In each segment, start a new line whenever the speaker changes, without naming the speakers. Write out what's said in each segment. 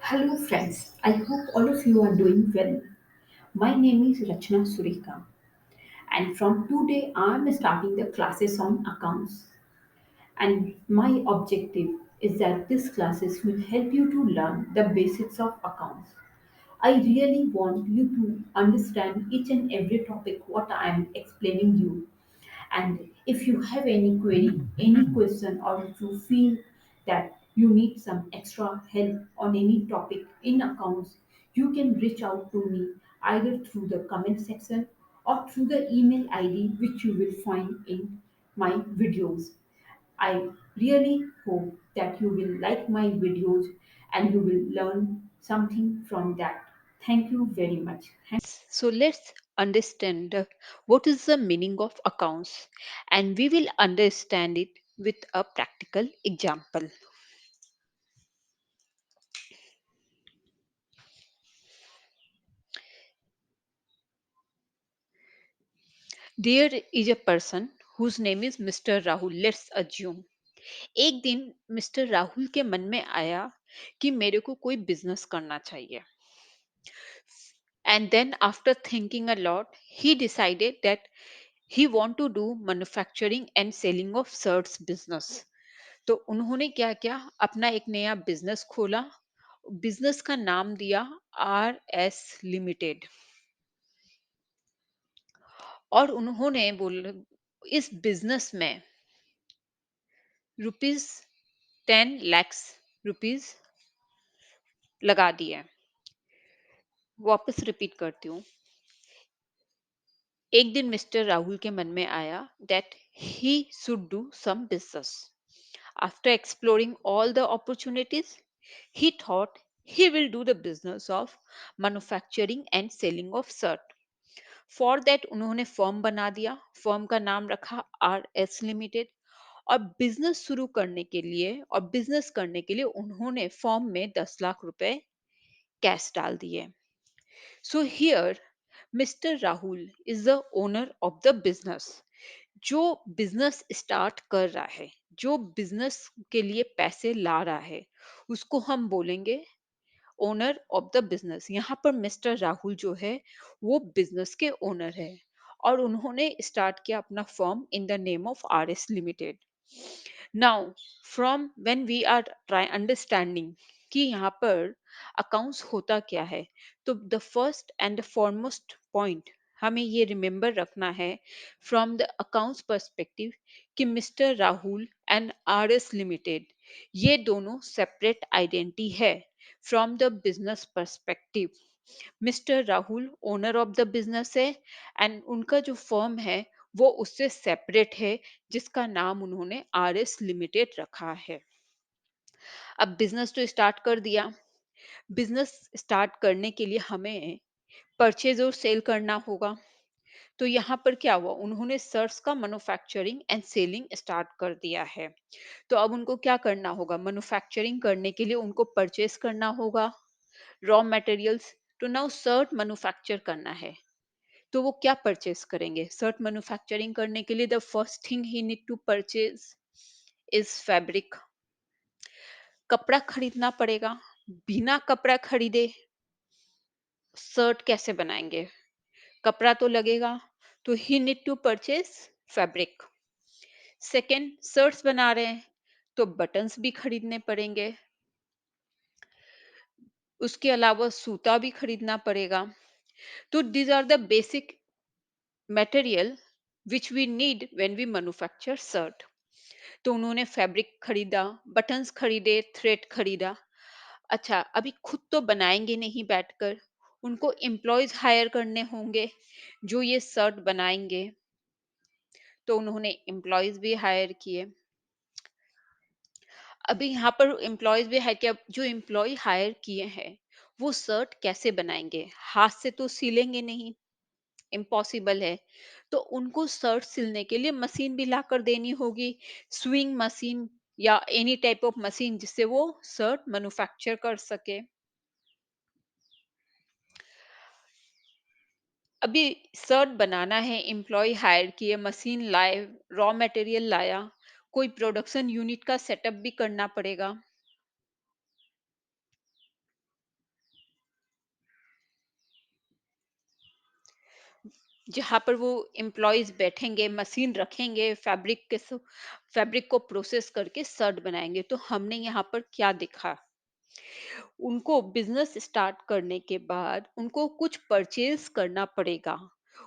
Hello, friends. I hope all of you are doing well. My name is Rachna Sureka, and from today, I am starting the classes on accounts. And my objective is that these classes will help you to learn the basics of accounts. I really want you to understand each and every topic what I am explaining you. And if you have any query, any question, or if you feel that you need some extra help on any topic in accounts, you can reach out to me either through the comment section or through the email ID which you will find in my videos. I really hope that you will like my videos and you will learn something from that. Thank you very much.
So let's understand what is the meaning of accounts, and we will understand it with a practical example. There is a person whose name is Mr. Rahul. Let's assume एक दिन mister Rahul के मन में आया कि मेरे को कोई बिजनेस करना चाहिए. And then after thinking a lot, he decided that he want to do manufacturing and selling of shirts business. तो उन्होंने क्या किया, अपना एक नया बिजनेस खोला. बिजनेस का नाम दिया RS लिमिटेड. और उन्होंने बोल इस बिजनेस में रुपीज 10 लाख रुपीज लगा दिए. वापस रिपीट करती हूँ. एक दिन मिस्टर राहुल के मन में आया that he should do some business. After exploring all the opportunities, he thought he will do the business of manufacturing and selling of shirt. For that उन्होंने फर्म बना दिया. फर्म का नाम रखा RS लिमिटेड. और बिजनेस शुरू करने के लिए और बिजनेस करने के लिए उन्होंने फर्म में 10 लाख रुपए कैश डाल दिए. So here mister Rahul is the owner of the business. जो बिजनेस स्टार्ट कर रहा है, जो बिजनेस के लिए पैसे ला रहा है, उसको हम बोलेंगे ओनर ऑफ द बिजनेस. यहाँ पर मिस्टर राहुल जो है वो बिजनेस के ओनर है और उन्होंने स्टार्ट किया अपना firm in the name of RS limited. Now from when we are try understanding कि यहाँ पर अकाउंट्स होता क्या है, तो the first and foremost point हमें ये रिमेम्बर रखना है फ्रॉम द अकाउंट्स पर्सपेक्टिव कि mister Rahul and RS limited ये दोनों सेपरेट आइडेंटिटी है. From the business perspective mister Rahul owner of the business है एंड उनका जो फर्म है वो उससे सेपरेट है, जिसका नाम उन्होंने RS लिमिटेड रखा है. अब बिजनेस तो स्टार्ट कर दिया. बिजनेस स्टार्ट करने के लिए हमें परचेज और सेल करना होगा. तो यहाँ पर क्या हुआ, उन्होंने सर्ट्स का मैन्युफैक्चरिंग एंड सेलिंग स्टार्ट कर दिया है. तो अब उनको क्या करना होगा, मैन्युफैक्चरिंग करने के लिए उनको परचेज करना होगा रॉ मटेरियल्स. तो नाउ शर्ट मैन्युफैक्चर करना है, तो वो क्या परचेज करेंगे. शर्ट मैन्युफैक्चरिंग करने के लिए the first thing he need to purchase is fabric. कपड़ा खरीदना पड़ेगा. बिना कपड़ा खरीदे शर्ट कैसे बनाएंगे, कपड़ा तो लगेगा. तो he need to purchase fabric. Second, shirts बना रहे हैं तो बटन्स भी खरीदने पड़ेंगे. उसके अलावा सूता भी खरीदना पड़ेगा. तो these are the basic material which we need when we manufacture shirt. तो उन्होंने फैब्रिक खरीदा, बटन्स खरीदे, थ्रेड खरीदा. अच्छा, अभी खुद तो बनाएंगे नहीं बैठकर, उनको एम्प्लॉयज हायर करने होंगे जो ये शर्ट बनाएंगे. तो उन्होंने एम्प्लॉयज भी हायर किए. अभी यहाँ पर एम्प्लॉयज भी है कि अब जो एम्प्लॉय हायर किए हैं वो शर्ट कैसे बनाएंगे, हाथ से तो सिलेंगे नहीं, इम्पॉसिबल है. तो उनको शर्ट सिलने के लिए मशीन भी लाकर देनी होगी, स्विंग मशीन या एनी टाइप ऑफ मशीन जिससे वो शर्ट मैन्युफैक्चर कर सके. अभी शर्ट बनाना है, एम्प्लॉय हायर किए, मशीन लाए, रॉ मटेरियल लाया, कोई प्रोडक्शन यूनिट का सेटअप भी करना पड़ेगा. जहाँ पर वो एम्प्लॉयज बैठेंगे, मशीन रखेंगे, फैब्रिक को प्रोसेस करके शर्ट बनाएंगे। तो हमने यहाँ पर क्या देखा, उनको बिजनेस स्टार्ट करने के बाद उनको कुछ परचेज करना पड़ेगा,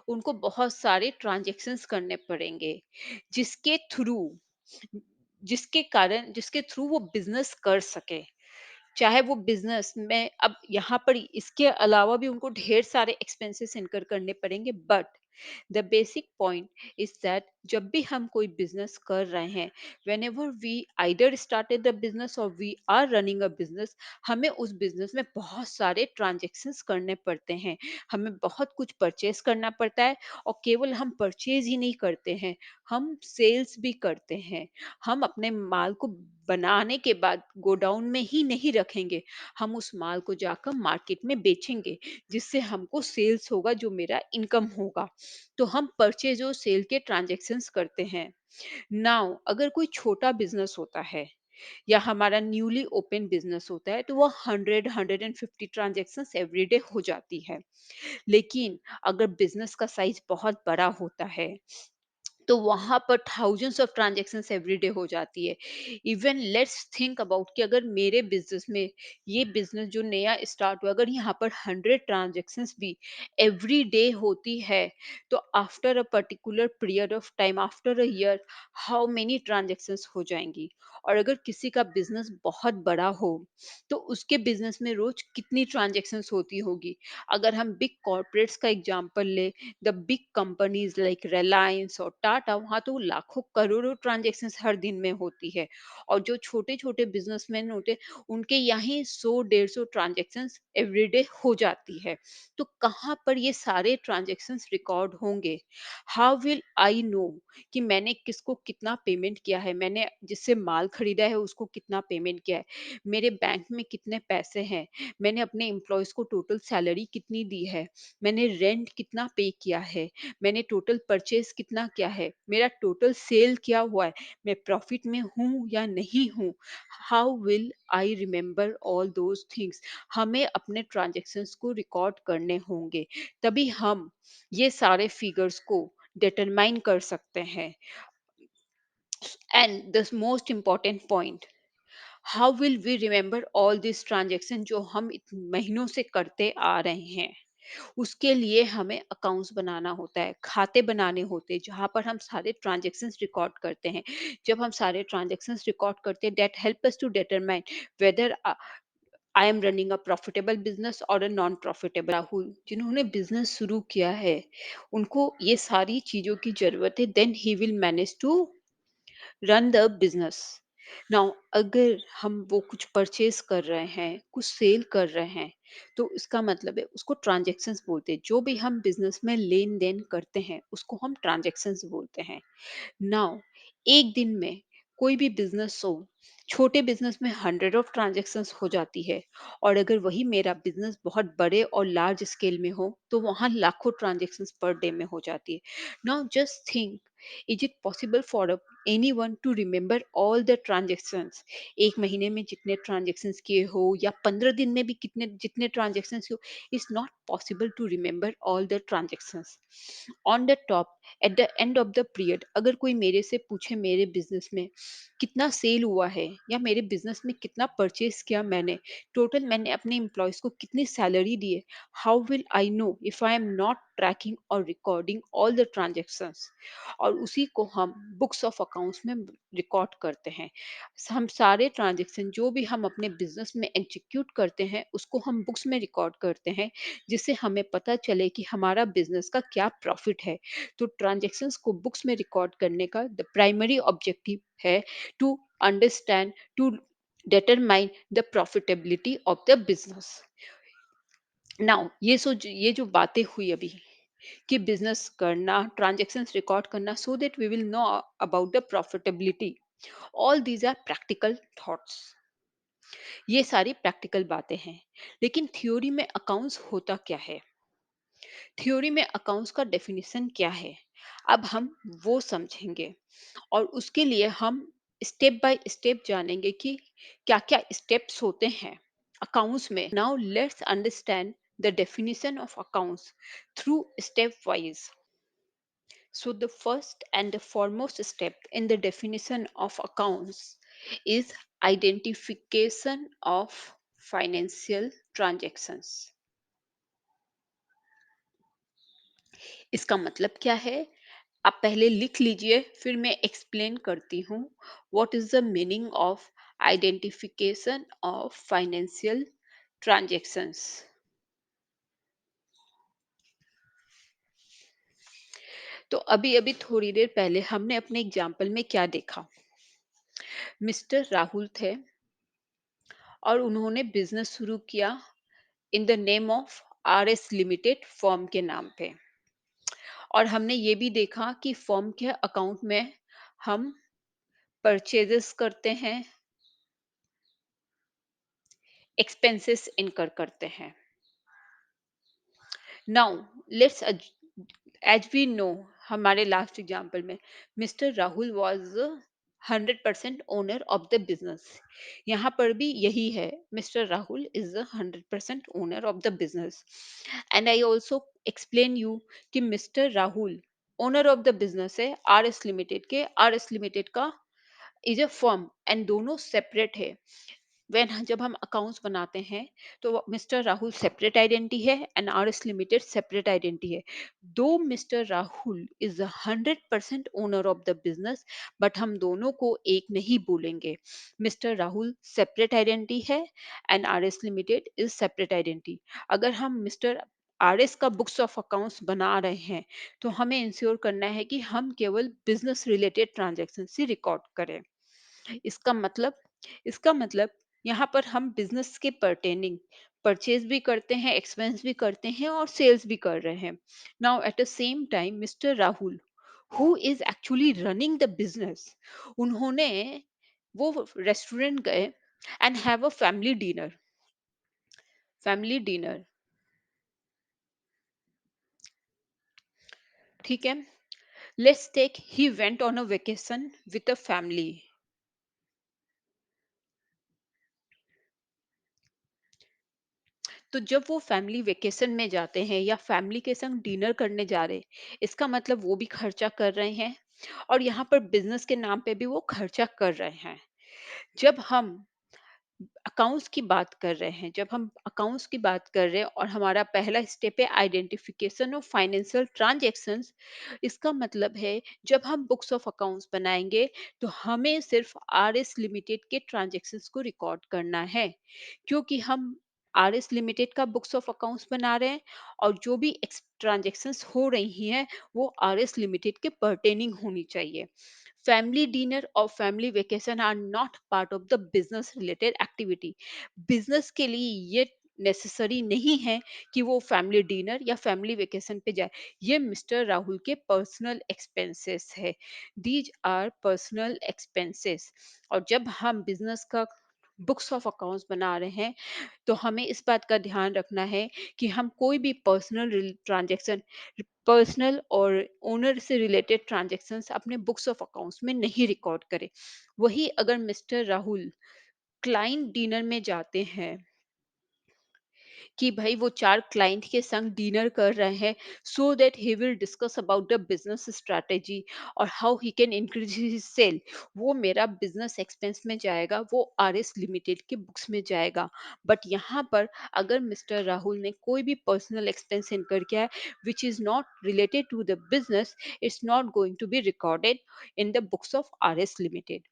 उनको बहुत सारे ट्रांजैक्शंस करने पड़ेंगे, जिसके थ्रू जिसके थ्रू वो बिजनेस कर सके। चाहे वो बिजनेस में, अब यहाँ पर इसके अलावा भी उनको ढेर सारे एक्सपेंसेस इनकर करने पड़ेंगे, but the basic point is that जब भी हम कोई बिजनेस कर रहे हैं, whenever we either started the business और we are running a business, हमें उस बिजनेस में बहुत सारे ट्रांजेक्शन्स करने पड़ते हैं, हमें बहुत कुछ परचेज करना पड़ता है। और केवल हम परचेज ही नहीं करते हैं, हम सेल्स भी करते हैं। हम अपने माल को बनाने के बाद गोडाउन में ही नहीं रखेंगे, हम उस माल को जाकर मार्केट में बेचेंगे, जिससे हमको सेल्स होगा, जो मेरा इनकम होगा। तो हम परचेज और सेल के ट्रांजैक्शंस करते हैं। नाउ अगर कोई छोटा बिजनेस होता है या हमारा न्यूली ओपन बिजनेस होता है, तो वो 100-150 ट्रांजैक्शंस एवरीडे हो जाती है। लेकिन अगर बिजनेस का साइज बहुत बड़ा होता है, तो वहां पर थाउजेंड्स ऑफ ट्रांजेक्शन्स एवरीडे हो जाती है। इवन लेट्स थिंक अबाउट कि अगर मेरे बिजनेस में, ये बिजनेस जो नया स्टार्ट हुआ, अगर यहाँ पर 100 ट्रांजेक्शन्स भी एवरी डे होती है, तो after a particular period of time, after a year, how many transactions हो जाएंगी। और अगर किसी का बिजनेस बहुत बड़ा हो, तो उसके बिजनेस में रोज कितनी ट्रांजेक्शन्स होती होगी। अगर हम बिग कॉर्पोरेट्स का एग्जांपल ले, the big companies like Reliance और टाटा, वहां तो लाखों करोड़ों ट्रांजेक्शन्स हर दिन में होती है। और जो छोटे छोटे बिजनेसमैन होते, उनके यहाँ 100-150 ट्रांजेक्शन्स एवरीडे हो जाती है। तो कहाँ पर ये सारे ट्रांजेक्शन्स रिकॉर्ड होंगे? हाउ विल आई नो कि मैंने किसको कितना पेमेंट किया है, मैंने जिससे माल खरीदा है उसको कितना पेमेंट किया है, मेरे बैंक में कितने पैसे हैं, मैंने अपने एम्प्लॉयज को टोटल सैलरी कितनी दी है, मैंने रेंट कितना पे किया है, मैंने टोटल परचेज कितना किया है, मेरा टोटल सेल क्या हुआ है, मैं प्रॉफिट में हूँ या नहीं हूँ। How will I remember all those things? हमें अपने ट्रांजेक्शन्स को रिकॉर्ड करने होंगे, तभी हम ये सारे फिगर्स को डिटरमाइन कर सकते हैं। And the most important point, how will we remember all this transaction जो हम महीनों से करते आ रहे हैं? उसके लिए हमें अकाउंट्स बनाना होता है, खाते बनाने होते हैं, जहाँ पर हम सारे ट्रांजेक्शन्स रिकॉर्ड करते हैं। जब हम सारे ट्रांजेक्शन्स रिकॉर्ड करते हैं, that help us to determine whether I am running a profitable business और अ नॉन प्रॉफिटेबल। राहुल जिन्होंने बिजनेस शुरू किया है, उनको ये सारी चीजों की जरूरत है, then he will manage to run the business. Now अगर हम वो कुछ परचेज कर रहे हैं, कुछ सेल कर रहे हैं, तो इसका मतलब है, उसको ट्रांजैक्शंस बोलते हैं। जो भी हम बिजनेस में लेन देन करते हैं, उसको हम ट्रांजैक्शंस बोलते हैं। नाउ एक दिन में कोई भी बिजनेस हो, छोटे बिजनेस में 100 ऑफ ट्रांजैक्शंस हो जाती है, और अगर वही मेरा बिजनेस बहुत बड़े और लार्ज स्केल में हो, तो वहाँ लाखों ट्रांजैक्शंस पर डे में हो जाती है। Now just think, is it possible for any one two remember all the transactions? एक महीने में जितने ट्रांजेक्शन्स किए हो, या 15 दिन में भी कितने जितने ट्रांजेक्शन्स हो, is not possible to remember all the transactions. On the top, at the end of the period, अगर कोई मेरे से पूछे मेरे बिजनेस में कितना सेल हुआ है, या मेरे बिजनेस में कितना परचेज किया मैंने, टोटल मैंने अपने एम्प्लॉयज को कितनी सैलरी दी है, how will I know if I am not tracking और रिकॉर्डिंग ऑल द ट्रांजेक्शन्स? और उसी को हम बुक्स ऑफ अकाउंट्स में रिकॉर्ड करते हैं। हम सारे ट्रांजेक्शन जो भी हम अपने बिजनेस में एग्जीक्यूट करते हैं, उसको हम बुक्स में रिकॉर्ड करते हैं, जिससे हमें पता चले कि हमारा बिजनेस का क्या प्रॉफिट है। तो ट्रांजेक्शन्स को बुक्स में रिकॉर्ड करने का द प्राइमरी ऑब्जेक्टिव है to understand, to determine the profitability of the business. Now ये जो बातें हुई अभी, कि बिजनेस करना, ट्रांजैक्शंस रिकॉर्ड करना, so that we will know about the profitability, all these are practical thoughts. ये सारी प्रैक्टिकल बातें हैं। लेकिन थ्योरी में अकाउंट्स होता क्या है? थ्योरी में अकाउंट्स का डेफिनेशन क्या है, अब हम वो समझेंगे। और उसके लिए हम स्टेप बाय स्टेप जानेंगे कि क्या क्या स्टेप्स होते हैं अकाउंट्स में। Now let's understand the definition of accounts through step wise. So, the first and the foremost step in the definition of accounts is identification of financial transactions. इसका मतलब क्या है? आप पहले लिख लीजिए, फिर मैं एक्सप्लेन करती हूँ what is the meaning of identification of financial transactions. तो अभी अभी थोड़ी देर पहले हमने अपने एग्जाम्पल में क्या देखा? मिस्टर राहुल थे और उन्होंने बिजनेस शुरू किया इन the name of are S limited firm के नाम पे। और हमने ये भी देखा कि फर्म के अकाउंट में हम परचेजेस करते हैं, एक्सपेंसेस इनकर करते हैं। Now let's, as we know, हमारे लास्ट एग्जांपल में mister Rahul was 100% owner of the business. यहाँ पर भी यही है, mister Rahul is the 100% owner of the business. And I also explain you कि mister Rahul owner of the business है आर एस लिमिटेड के। आर एस लिमिटेड का इज अ फर्म एंड दोनों सेपरेट है। जब हम अकाउंट्स बनाते हैं तो मिस्टर राहुल सेपरेट आइडेंटिटी है and are S limited separate identity है। दो mister Rahul is 100% owner of the business, but हम दोनों को एक नहीं बोलेंगे। मिस्टर राहुल सेपरेट आइडेंटिटी है and are S limited is separate identity. अगर हम मिस्टर आर एस का बुक्स ऑफ अकाउंट्स बना रहे हैं तो हमें इंश्योर करना है कि हम केवल बिजनेस रिलेटेड ट्रांजेक्शन ही रिकॉर्ड करें। इसका मतलब इसका मतलब यहाँ पर हम बिजनेस के पर्टेनिंग परचेज भी करते हैं, एक्सपेंस भी करते हैं और सेल्स भी कर रहे हैं। Now at the same time mister Rahul who is actually running the business, उन्होंने वो रेस्टोरेंट गए and have a family dinner. ठीक है, let's take he went on a vacation with a family. तो जब वो फैमिली वेकेशन में जाते हैं या फैमिली के संग डिनर करने जा रहे हैं, इसका मतलब वो भी खर्चा कर रहे हैं और यहाँ पर बिजनेस के नाम पे भी वो खर्चा कर रहे हैं। जब हम अकाउंट्स की बात कर रहे हैं और हमारा पहला स्टेप है आइडेंटिफिकेशन ऑफ फाइनेंशियल ट्रांजैक्शंस, इसका मतलब है जब हम बुक्स ऑफ अकाउंट्स बनाएंगे तो हमें सिर्फ आर एस लिमिटेड के ट्रांजैक्शंस को रिकॉर्ड करना है, क्योंकि हम आर एस लिमिटेड का बुक्स ऑफ अकाउंट्स बना रहे हैं और जो भी ट्रांजेक्शन्स हो रही हैं वो आर एस लिमिटेड के पर्टेनिंग होनी चाहिए। फैमिली डिनर और family vacation are not part of the business related activity. Business के लिए ये नेसेसरी नहीं है कि वो फैमिली डिनर या फैमिली वेकेशन पे जाए। ये मिस्टर राहुल के पर्सनल एक्सपेंसेस है। These are personal expenses. और जब हम बिजनेस का बुक्स ऑफ अकाउंट्स बना रहे हैं तो हमें इस बात का ध्यान रखना है कि हम कोई भी पर्सनल और ओनर से रिलेटेड ट्रांजैक्शंस अपने बुक्स ऑफ अकाउंट्स में नहीं रिकॉर्ड करें। वही अगर मिस्टर राहुल क्लाइंट डिनर में जाते हैं कि भाई वो 4 क्लाइंट के संग डिनर कर रहे हैं so that he will discuss about the business strategy और how he can increase his sale, वो मेरा बिजनेस एक्सपेंस में जाएगा, वो आर एस लिमिटेड के बुक्स में जाएगा। बट यहाँ पर अगर मिस्टर राहुल ने कोई भी पर्सनल एक्सपेंस इनकर किया है which is not related to the business, it's not going to be recorded in the books of RS Limited.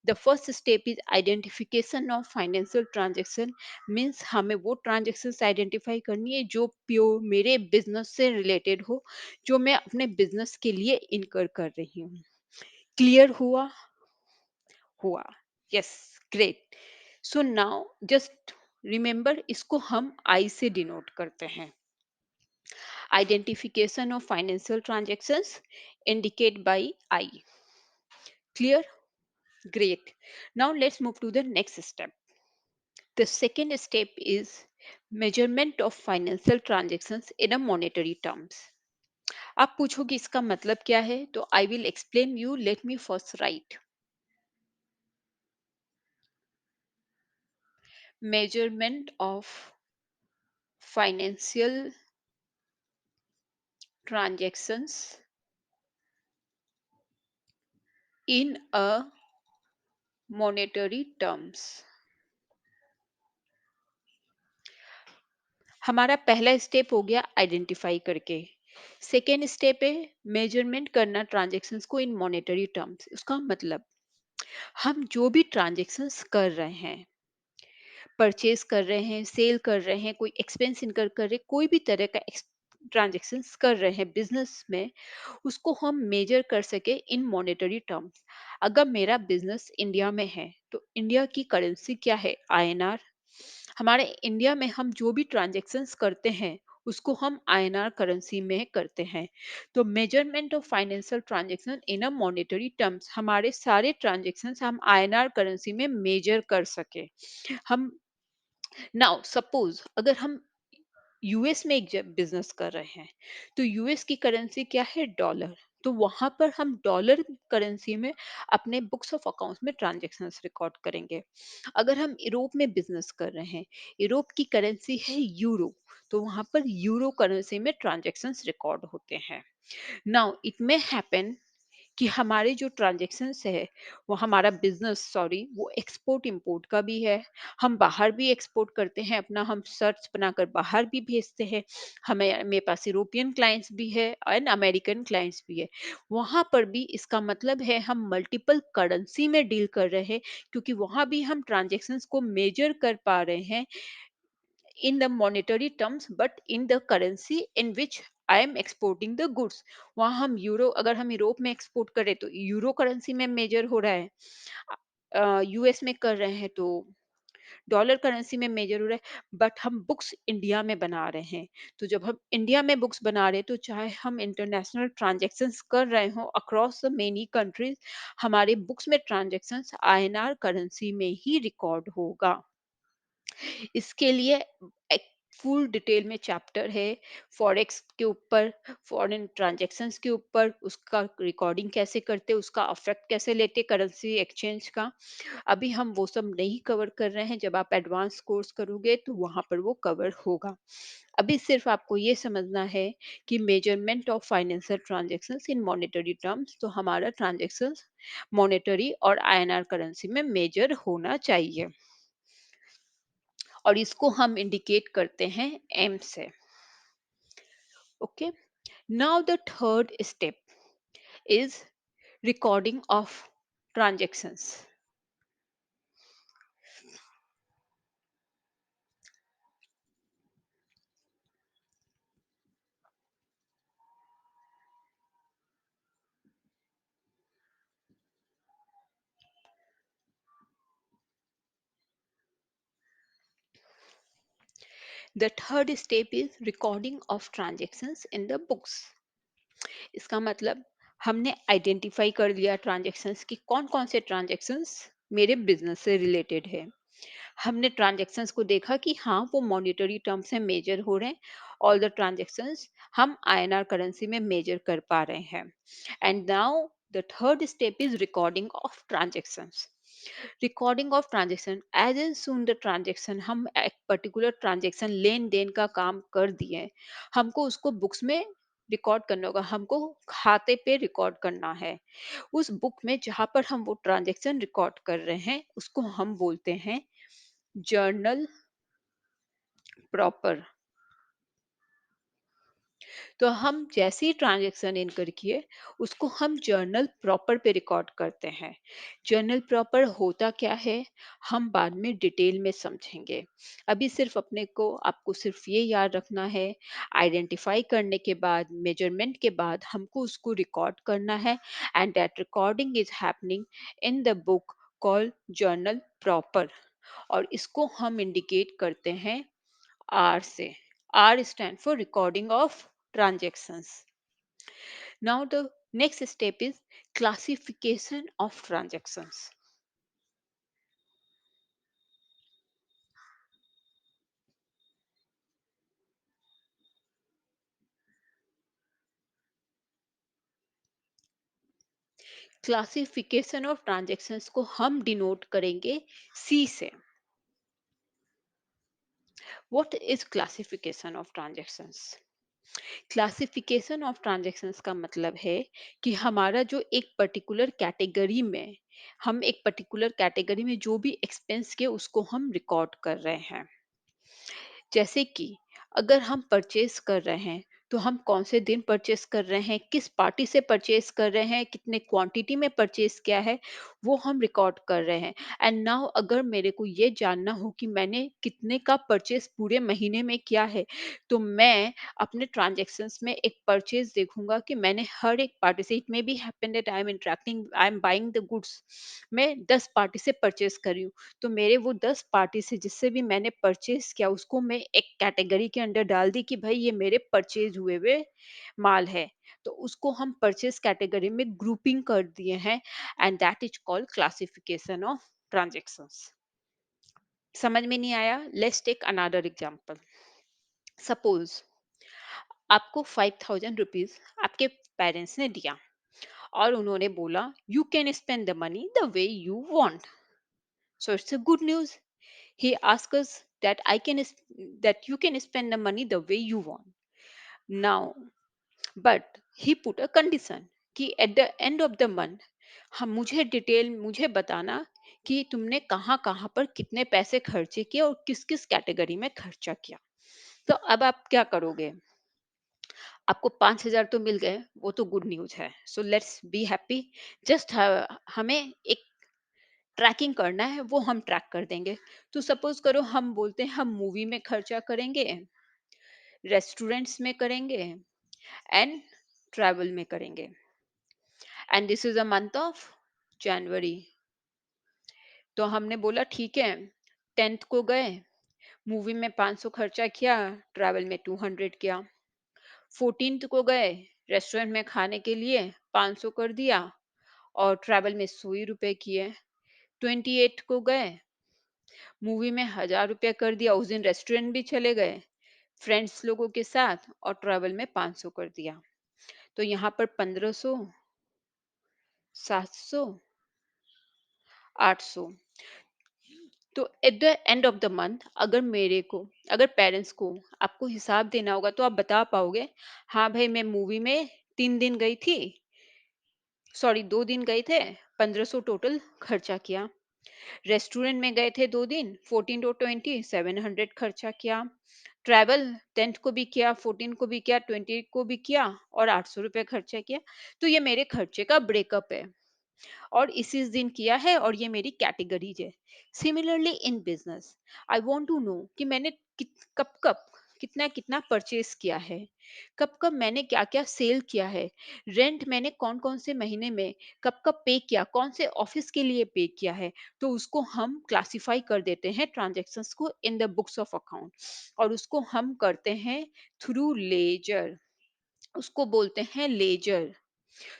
The first step is identification of financial transaction, means हमें वो transactions identify करनी है जो pure मेरे business से related हो, जो मैं अपने बिजनेस के लिए इनकर कर रही हूँ। क्लियर हुआ? Yes, great. So now just remember, इसको हम आई से डिनोट करते हैं। Identification of financial transactions indicate by I. Clear? Great. Now let's move to the next step. The second step is measurement of financial transactions in a monetary terms. आप पूछोगे इसका मतलब क्या है, तो I will explain you. Let me first right measurement of financial transactions in a monetary terms. हमारा पहला step हो गया आइडेंटिफाई करके। सेकेंड स्टेप है मेजरमेंट करना ट्रांजेक्शन्स को इन मॉनेटरी टर्म्स। उसका मतलब हम जो भी ट्रांजेक्शन्स कर रहे हैं, परचेज कर रहे हैं, सेल कर रहे हैं, कोई एक्सपेंस इनकर कर रहे हैं, कोई भी तरह का ट्रांजेक्शन्स कर रहे हैं बिजनेस में, उसको हम मेजर कर सके इन मॉनेटरी टर्म्स। अगर मेरा बिजनेस इंडिया में है तो इंडिया की करेंसी क्या है? आईएनआर। हमारे इंडिया में हम जो भी ट्रांजेक्शन्स करते हैं उसको हम आईएनआर करेंसी में करते हैं। तो measurement of financial transaction in a monetary terms, हमारे सारे ट्रांजेक्शन्स हम आईएनआर करेंसी में मेजर कर सके। हम नाउ सपोज अगर हम यूएस में एक बिजनेस कर रहे हैं तो यूएस की करेंसी क्या है? डॉलर। तो वहां पर हम डॉलर करेंसी में अपने बुक्स ऑफ अकाउंट्स में ट्रांजेक्शन्स रिकॉर्ड करेंगे। अगर हम यूरोप में बिजनेस कर रहे हैं, यूरोप की करेंसी है यूरो, तो वहां पर यूरो करेंसी में ट्रांजेक्शन्स रिकॉर्ड होते हैं। नाउ इट मे हैपन कि हमारे जो ट्रांजेक्शन्स है, वो हमारा बिजनेस सॉरी वो एक्सपोर्ट इंपोर्ट का भी है। हम बाहर भी एक्सपोर्ट करते हैं, अपना हम सर्च बनाकर बाहर भी भेजते हैं। हमें मेरे पास यूरोपियन क्लाइंट्स भी है एंड अमेरिकन क्लाइंट्स भी है। वहां पर भी इसका मतलब है हम मल्टीपल करेंसी में डील कर रहे हैं, क्योंकि वहां भी हम ट्रांजेक्शन्स को मेजर कर पा रहे हैं in the monetary terms but in the currency in which I am exporting the goods। वहाँ हम यूरो, अगर हम यूरोप में एक्सपोर्ट करें तो यूरो करेंसी में मेजर हो रहा है, यूएस में कर रहे हैं तो डॉलर करेंसी में मेजर हो रहा है, बट हम बुक्स इंडिया में बना रहे हैं। तो जब हम इंडिया में बुक्स बना रहे हैं तो चाहे हम इंटरनेशनल ट्रांजेक्शन्स कर रहे हो अक्रॉस द मेनी कंट्रीज, हमारे बुक्स में ट्रांजेक्शन्स आईएनआर करेंसी में ही रिकॉर्ड होगा। इसके लिए एक फुल डिटेल में चैप्टर है फॉरेक्स के ऊपर, फॉरेन ट्रांजैक्शंस के ऊपर, उसका रिकॉर्डिंग कैसे करते, उसका अफेक्ट कैसे लेते करेंसी एक्सचेंज का। अभी हम वो सब नहीं कवर कर रहे हैं, जब आप एडवांस कोर्स करोगे तो वहां पर वो कवर होगा। अभी सिर्फ आपको ये समझना है कि measurement of financial transactions in monetary terms, तो हमारा ट्रांजैक्शंस मॉनेटरी और आईएनआर करेंसी में मेजर होना चाहिए, और इसको हम इंडिकेट करते हैं एम से। Okay, now the third step is recording of transactions. The third step is recording of transactions in the books. इसका मतलब हमने आइडेंटिफाई कर लिया ट्रांजैक्शंस की कौन कौन से ट्रांजैक्शंस मेरे बिजनेस से रिलेटेड है। हमने ट्रांजैक्शंस को देखा कि हाँ वो मॉनेटरी टर्म से मेजर हो रहे हैं, ऑल द ट्रांजैक्शंस हम आईएनआर करेंसी में मेजर कर पा रहे हैं। And now the third step is recording of transactions. Recording of transaction as an soon the transaction, हम एक पर्टिकुलर ट्रांजैक्शन लेन देन का काम कर दिए, हमको उसको बुक्स में रिकॉर्ड करना होगा, हमको खाते पे रिकॉर्ड करना है। उस बुक में जहां पर हम वो ट्रांजैक्शन रिकॉर्ड कर रहे हैं उसको हम बोलते हैं जर्नल प्रॉपर। तो हम जैसे ही ट्रांजैक्शन इनकर किए उसको हम जर्नल प्रॉपर पे रिकॉर्ड करते हैं। जर्नल प्रॉपर होता क्या है हम बाद में डिटेल में समझेंगे। अभी सिर्फ अपने को आपको सिर्फ ये याद रखना है, आइडेंटिफाई करने के बाद मेजरमेंट के बाद हमको उसको रिकॉर्ड करना है, and that recording is happening in the book called journal proper. और इसको हम इंडिकेट करते हैं R से। R stand for recording of transactions. Now the next step is classification of transactions. Classification of transactions को हम डिनोट करेंगे C से। What is classification of transactions? Classification of transactions का मतलब है कि हमारा जो एक पर्टिकुलर कैटेगरी में, हम एक पर्टिकुलर कैटेगरी में जो भी एक्सपेंस के उसको हम रिकॉर्ड कर रहे हैं। जैसे कि अगर हम परचेज कर रहे हैं, तो हम कौन से दिन परचेज कर रहे हैं, किस पार्टी से परचेज कर रहे हैं, कितने क्वांटिटी में परचेज किया है, वो हम रिकॉर्ड कर रहे हैं। एंड नाउ अगर मेरे को ये जानना हो कि मैंने कितने का परचेज पूरे महीने में किया है, तो मैं अपने ट्रांजेक्शन्स में एक परचेज देखूंगा कि मैंने हर एक पार्टी से, it may be happen that I am interacting, I am buying the goods, मैं 10 पार्टी से परचेज कर रही हूँ, तो मेरे वो 10 पार्टी से जिससे भी मैंने परचेज़ किया उसको मैं एक कैटेगरी के अंडर डाल दी कि भाई ये मेरे परचेज़ हुए हुए माल है। तो उसको हम परचेज़ कैटेगरी में ग्रुपिंग कर दिए हैं, and that is called classification of transactions. समझ में नहीं आया? Let's take another example. Suppose आपको 5000 रुपीज़ आपके पेरेंट्स ने दिया और उन्होंने बोला you can spend the money the way you want. So it's a good news. He asks us that that you can spend the money the way you want. Now, but he put a condition कि at the end of the month हम मुझे बताना कि तुमने कहाँ कहाँ पर कितने पैसे खर्चे किए और किस किस कैटेगरी में खर्चा किया। तो अब आप क्या करोगे? आपको 5,000 तो मिल गए, वो तो गुड न्यूज है। So let's be happy. Just हमें एक ट्रैकिंग करना है, वो हम ट्रैक कर देंगे। तो सपोज करो हम बोलते हैं हम मूवी में खर्चा करेंगे, रेस्टोरेंट्स में करेंगे एंड ट्रैवल में करेंगे। And this is a month of January. तो हमने बोला ठीक है, 10th को गए, मूवी में 500 खर्चा किया, ट्रैवल में 200 किया। 14th को गए, रेस्टोरेंट में खाने के लिए 500 कर दिया और ट्रैवल में 100 ही रुपए किए। 28 को गए, मूवी में 1000 रुपया कर दिया, उस दिन रेस्टोरेंट भी चले गए फ्रेंड्स लोगों के साथ और ट्रैवल में 500 कर दिया। तो यहाँ पर 1500, 700, 800। तो eight the end of the month अगर पेरेंट्स को आपको हिसाब देना होगा तो आप बता पाओगे, हाँ भाई मैं मूवी में 3 दिन गई थी, सॉरी 2 दिन गए थे, 1500 टोटल खर्चा किया। रेस्टोरेंट में गए थे 2 दिन, 14 to 20 700 खर्चा किया। ट्रैवल 10th को भी किया, 14 को भी किया, 20 को भी किया और 800 रुपये खर्चा किया। तो ये मेरे खर्चे का ब्रेकअप है और इसी दिन किया है और ये मेरी कैटेगरीज है। Similarly in business I want to know कि मैंने कब कब कितना कितना परचेज किया है, कब कब मैंने क्या क्या सेल किया है, रेंट मैंने कौन कौन से महीने में कब कब पे किया, कौन से ऑफिस के लिए पे किया है। तो उसको हम क्लासिफाई कर देते हैं ट्रांजेक्शन्स को in the books of account और उसको हम करते हैं थ्रू लेजर, उसको बोलते हैं लेजर।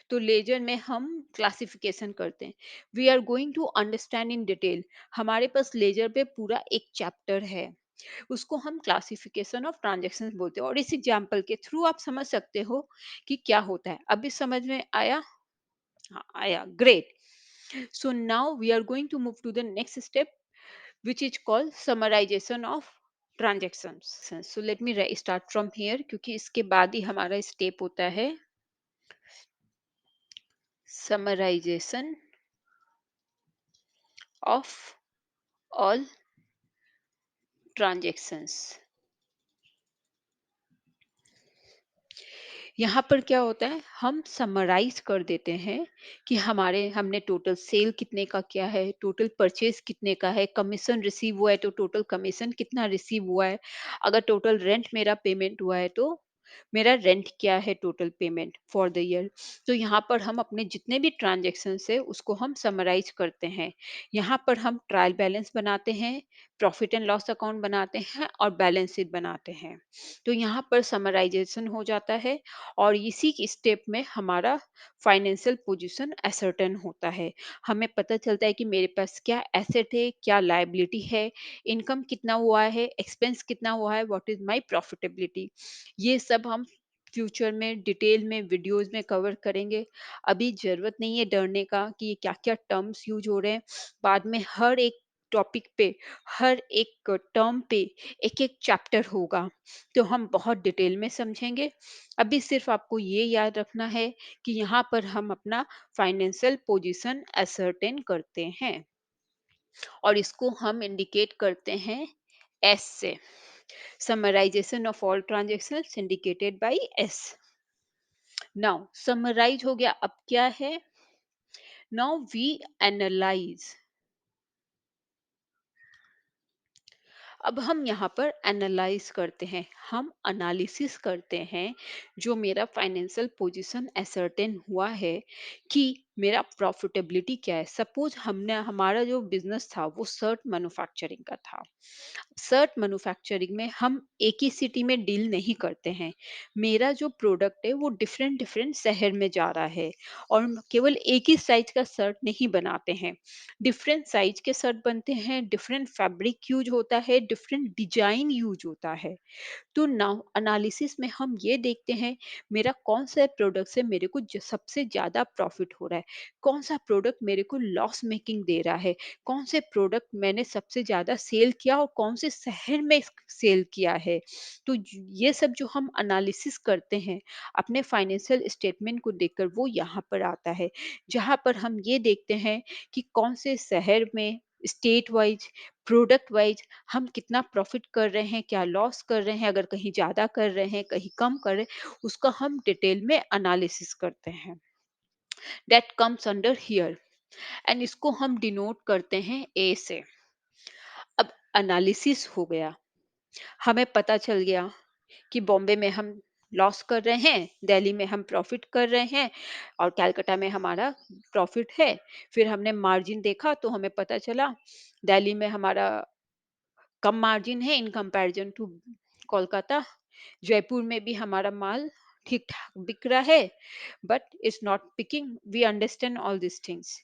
तो लेजर में हम क्लासिफिकेशन करते हैं। We are going to understand in detail. हमारे पास लेजर पे पूरा एक चैप्टर है, उसको हम क्लासिफिकेशन ऑफ ट्रांजेक्शन बोलते हैं और इस एग्जाम्पल के थ्रू आप समझ सकते हो कि क्या होता है। अभी समझ में आया? हाँ आया, great. So now we are going to move to the next step which is called summarization of transactions. So let me start from here क्योंकि इसके बाद ही हमारा स्टेप होता है समराइजेशन of all transactions। यहाँ पर क्या होता है, हम समराइज कर देते हैं कि हमारे हमने टोटल सेल कितने का किया है, टोटल परचेज कितने का है, कमीशन रिसीव हुआ है तो टोटल कमीशन कितना रिसीव हुआ है, अगर टोटल रेंट मेरा पेमेंट हुआ है तो मेरा रेंट क्या है, total payment for the year. तो यहाँ पर हम अपने जितने भी ट्रांजेक्शन है उसको हम समराइज करते हैं। यहाँ पर हम ट्रायल बैलेंस बनाते हैं, प्रॉफिट एंड लॉस अकाउंट बनाते हैं और बैलेंस शीट बनाते हैं। तो यहाँ पर समराइजेशन हो जाता है और इसी की स्टेप में हमारा फाइनेंशियल पोजीशन असर्टेन होता है। हमें पता चलता है कि मेरे पास क्या एसेट है, क्या लायबिलिटी है, इनकम कितना हुआ है, एक्सपेंस कितना हुआ है, व्हाट इज माय प्रॉफिटेबिलिटी। ये सब हम फ्यूचर में डिटेल में वीडियोस में कवर करेंगे। अभी जरूरत नहीं है डरने का कि ये क्या क्या टर्म्स यूज हो रहे हैं। बाद में हर एक टॉपिक पे, हर एक टर्म पे एक-एक चैप्टर होगा, तो हम बहुत डिटेल में समझेंगे। अभी सिर्फ आपको ये याद रखना है कि यहाँ पर हम अपना फाइनेंशियल पोजीशन असर्टेन करते हैं और इसको हम इंडिकेट करते हैं एस से। Summarization of all transactions indicated by S. Now summarize हो गया, अब क्या है? Now we analyze. अब हम यहाँ पर एनालाइज करते हैं, हम एनालिसिस करते हैं जो मेरा फाइनेंशियल पोजीशन एसर्टेन हुआ है कि मेरा प्रॉफिटेबिलिटी क्या है। सपोज हमने हमारा जो बिजनेस था वो शर्ट मैन्युफैक्चरिंग का था। शर्ट मैन्युफैक्चरिंग में हम एक ही सिटी में डील नहीं करते हैं। मेरा जो प्रोडक्ट है वो डिफरेंट डिफरेंट शहर में जा रहा है और हम केवल एक ही साइज का शर्ट नहीं बनाते हैं। डिफरेंट साइज के शर्ट बनते हैं, डिफरेंट फैब्रिक यूज होता है, डिफरेंट डिजाइन यूज होता है। तो नाउ एनालिसिस में हम ये देखते हैं मेरा कौन सा प्रोडक्ट से मेरे को सबसे ज्यादा प्रॉफिट हो रहा है, कौन सा प्रोडक्ट मेरे को लॉस मेकिंग दे रहा है, कौन से प्रोडक्ट मैंने सबसे ज्यादा सेल किया और कौन से शहर में सेल किया है। तो ये सब जो हम एनालिसिस करते हैं अपने फाइनेंशियल स्टेटमेंट को देखकर वो यहाँ पर आता है, जहाँ पर हम ये देखते हैं कि कौन से शहर में, स्टेट वाइज, प्रोडक्ट वाइज हम कितना प्रॉफिट कर रहे हैं, क्या लॉस कर रहे हैं, अगर कहीं ज़्यादा कर रहे हैं, कहीं कम कर रहे हैं, उसका हम डिटेल में एनालिसिस करते हैं। That comes under here and इसको हम डिनोट करते हैं ए से। अब एनालिसिस हो गया, हमें पता चल गया कि बॉम्बे में हम लॉस कर रहे हैं, दिल्ली में हम प्रॉफिट कर रहे हैं और कलकत्ता में हमारा प्रॉफिट है। फिर हमने मार्जिन देखा तो हमें पता चला दिल्ली में हमारा कम मार्जिन है in comparison to Kolkata. Jaipur में भी हमारा माल ठीक ठाक बिक रहा है, but it's not picking. We understand all this things.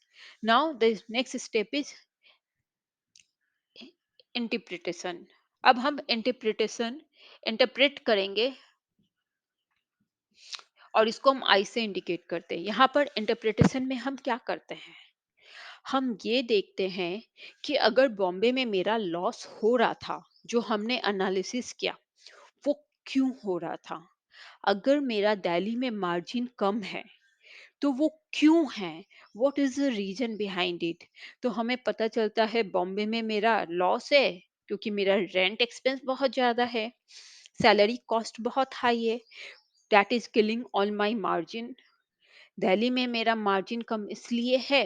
Now the next step is interpretation. अब हम इंटरप्रिटेशन इंटरप्रेट करेंगे और इसको हम आई से इंडिकेट करते हैं। यहाँ पर इंटरप्रिटेशन में हम क्या करते हैं, हम ये देखते हैं कि अगर बॉम्बे में मेरा लॉस हो रहा था, जो हमने एनालिसिस किया, वो क्यों हो रहा था। अगर मेरा दिल्ली में मार्जिन कम है तो वो क्यों है, what is the reason behind it. तो हमें पता चलता है बॉम्बे में मेरा लॉस है क्योंकि मेरा रेंट एक्सपेंस बहुत ज़्यादा है, सैलरी कॉस्ट बहुत हाई है, that is killing all my margin. Delhi में मेरा मार्जिन कम इसलिए है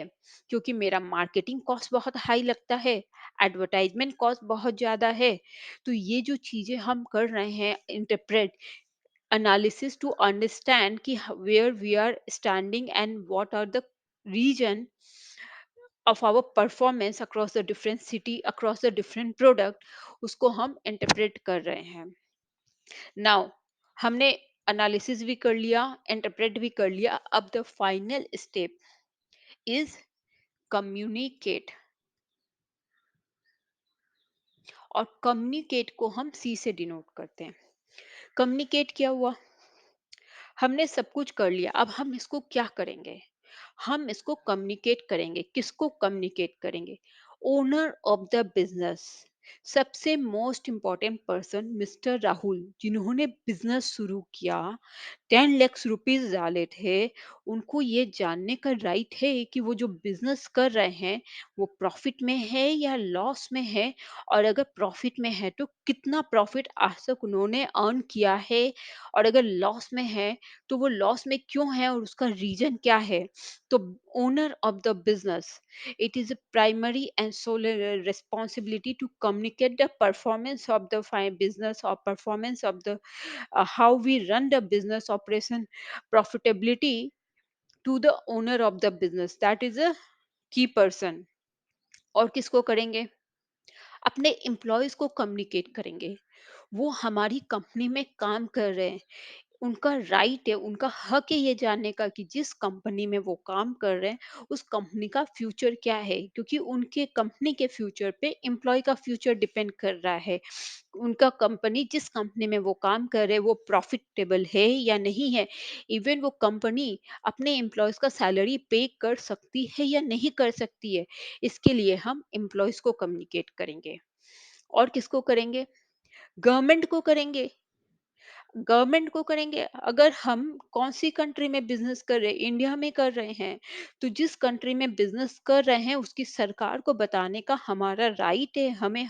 क्योंकि मेरा मार्केटिंग कॉस्ट बहुत हाई लगता है, एडवर्टाइजमेंट कॉस्ट बहुत ज़्यादा है। तो ये जो चीज़ें हम कर रहे हैं इंटरप्रेट analysis to understand कि where we are standing and what are the region of our performance across the different city, across the different product, उसको हम इंटरप्रेट कर रहे हैं। नाउ हमने एनालिसिस भी कर लिया, इंटरप्रेट भी कर लिया, अब the final step is communicate. और कम्युनिकेट को हम सी से डिनोट करते हैं। कम्युनिकेट क्या हुआ, हमने सब कुछ कर लिया, अब हम इसको क्या करेंगे, हम इसको कम्युनिकेट करेंगे। किसको कम्युनिकेट करेंगे? ओनर ऑफ द बिजनेस, सबसे most important person mister Rahul, जिन्होंने बिजनेस शुरू किया, 10 लाख रुपीज डाले थे। उनको ये जानने का राइट है कि वो जो बिजनेस कर रहे हैं वो प्रॉफिट में है या लॉस में है, और अगर प्रॉफिट में है तो कितना प्रॉफिट आज तक उन्होंने अर्न किया है, और अगर लॉस में है तो वो लॉस में क्यों है और उसका रीजन क्या है। तो owner of the business, it is a primary and sole responsibility to communicate the performance of the business or performance of the how we run the business operation, profitability to the owner of the business, that is a key person। और किसको करेंगे? अपने employees को communicate करेंगे। वो हमारी company में काम कर रहे हैं, उनका राइट है, उनका हक है ये जानने का कि जिस कंपनी में वो काम कर रहे हैं, उस कंपनी का फ्यूचर क्या है, क्योंकि उनके कंपनी के फ्यूचर पे एम्प्लॉय का फ्यूचर डिपेंड कर रहा है। उनका कंपनी, जिस कंपनी में वो काम कर रहे हैं, वो प्रॉफिटेबल है या नहीं है। इवन वो कंपनी अपने एम्प्लॉयज का सैलरी पे कर सकती है या नहीं कर सकती है, इसके लिए हम एम्प्लॉयज को कम्युनिकेट करेंगे। और किसको करेंगे? गवर्नमेंट को करेंगे। गवर्नमेंट को करेंगे। अगर हम कौन सी कंट्री में बिजनेस कर रहे हैं, इंडिया में कर रहे हैं, तो जिस कंट्री में बिजनेस कर रहे हैं उसकी सरकार को बताने का हमारा राइट है। हमें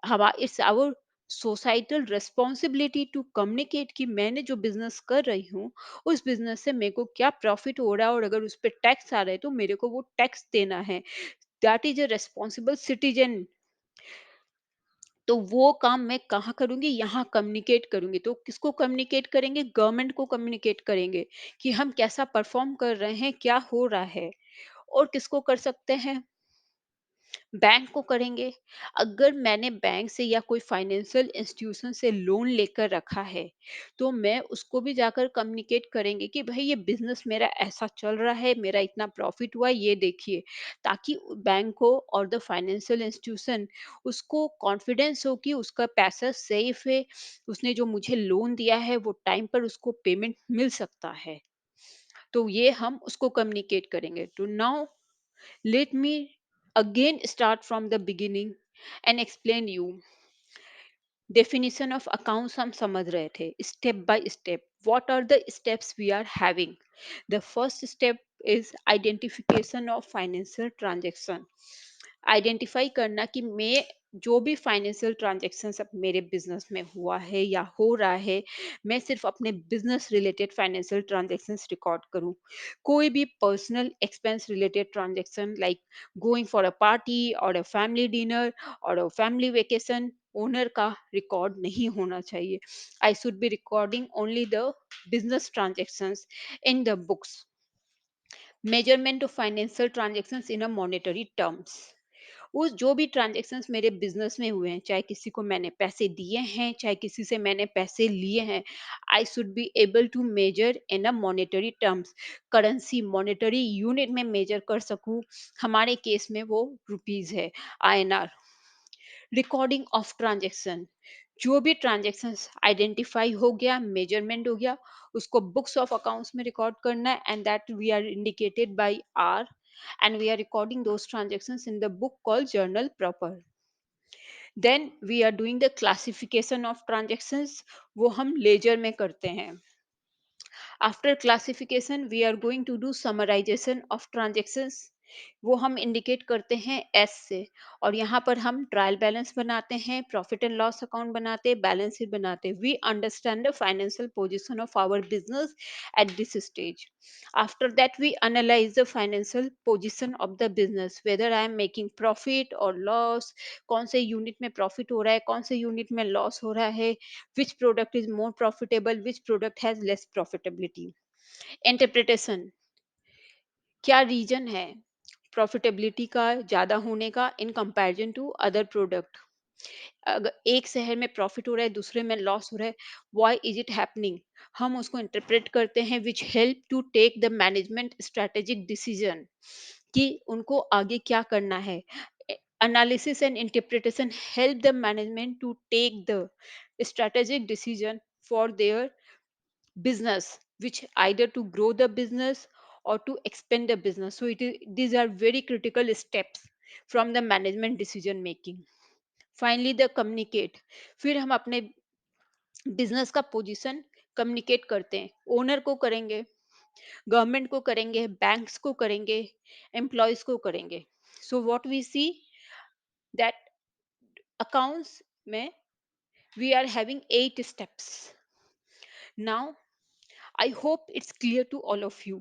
हवा it's our societal responsibility to communicate कि मैंने जो बिजनेस कर रही हूँ, उस बिजनेस से मेरे को क्या प्रॉफिट हो रहा है, और अगर उस पर टैक्स आ रहा है तो मेरे को वो टैक्स देना है। That is a responsible citizen. तो वो काम मैं कहाँ करूँगी? यहाँ कम्युनिकेट करूँगी। तो किसको कम्युनिकेट करेंगे? गवर्नमेंट को कम्युनिकेट करेंगे कि हम कैसा परफ़ॉर्म कर रहे हैं, क्या हो रहा है। और किसको कर सकते हैं? बैंक को करेंगे। अगर मैंने बैंक से या कोई फाइनेंशियल इंस्टीट्यूशन से लोन लेकर रखा है, तो मैं उसको भी जाकर कम्युनिकेट करेंगे कि भाई ये बिजनेस मेरा ऐसा चल रहा है, मेरा इतना प्रॉफिट हुआ है, ये देखिए। ताकि बैंक को और द फाइनेंशियल इंस्टीट्यूशन, उसको कॉन्फिडेंस हो कि उसका पैसा सेफ है, उसने जो मुझे लोन दिया है वो टाइम पर उसको पेमेंट मिल सकता है। तो ये हम उसको कम्युनिकेट करेंगे। तो now let me again start from the beginning and explain you definition of accounts हम समझ रहे थे step by step. What are the steps we are having? The first step is identification of financial transaction. Identify करना कि मैं जो भी financial transaction अब मेरे बिजनेस में हुआ है या हो रहा है, मैं सिर्फ अपने business related financial transaction record करूं। कोई भी personal expense related transaction like going for a party और अ फैमिली डिनर और अ फैमिली वेकेशन, ओनर का रिकॉर्ड नहीं होना चाहिए। आई should B recording only the business transactions in the books. Measurement of financial transactions in a monetary terms. उस जो भी transactions मेरे बिजनेस में हुए हैं, चाहे किसी को मैंने पैसे दिए हैं, चाहे किसी से मैंने पैसे लिए हैं, I should be able to measure in a monetary terms. Currency monetary unit में मेजर कर सकूं। हमारे केस में वो रुपीज है, आईएनआर। रिकॉर्डिंग ऑफ ट्रांजेक्शन, जो भी ट्रांजेक्शन्स आइडेंटिफाई हो गया, मेजरमेंट हो गया, उसको बुक्स ऑफ अकाउंट्स में रिकॉर्ड करना है, and that we are indicated by R, and we are recording those transactions in the book called journal proper. Then we are doing the classification of transactions, वो हम laser में करते हैं। After classification we are going to do summarization of transactions, वो हम indicate करते हैं S से। और यहाँ पर हम ट्रायल बैलेंस बनाते हैं, प्रॉफिट एंड लॉस अकाउंट बनाते हैं, बैलेंस शीट बनाते हैं। We understand the financial position of our business at this stage. After that, we analyze the financial position of the business, whether I am making profit or loss, कौन से unit में profit हो रहा है, कौन से यूनिट में loss हो रहा है, which product is more profitable, which product has less profitability. Interpretation, क्या रीजन है प्रॉफिटेबिलिटी का ज्यादा होने का in comparison to other product. अगर एक शहर में प्रॉफिट हो रहा है, दूसरे में लॉस हो रहा है, व्हाई इज इट हैपनिंग? हम उसको इंटरप्रेट करते हैं, which help to take the management strategic decision कि उनको आगे क्या करना है। Analysis and interpretation help the management to take the strategic decision for their business, which either to grow the business or to expand the business. So these are very critical steps from the management decision making. Finally the communicate, फिर हम अपने business का position communicate करते हैं। Owner को करेंगे, government को करेंगे, बैंक्स को करेंगे, एम्प्लॉयज को करेंगे। So what we see that accounts में we are having 8 steps। Now I hope it's clear to all of you.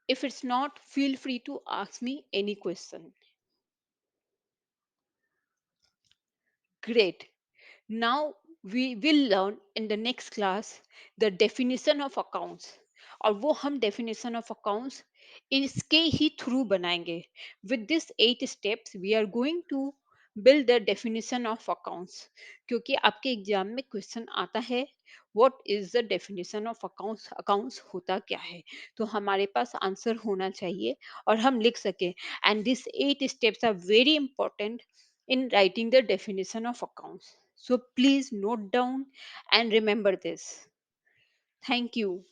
If it's not, feel free to ask me any question. Great. Now we will learn in the next class the definition of accounts, और वो हम definition of accounts इसके ही through बनाएंगे। With this 8 steps we are going to build the definition of accounts, क्योंकि आपके exam में question आता है what is the definition of accounts, accounts होता क्या है। तो हमारे पास आंसर होना चाहिए और हम लिख सकें। And this 8 steps are very important in writing the definition of accounts. So please note down and remember this. Thank you.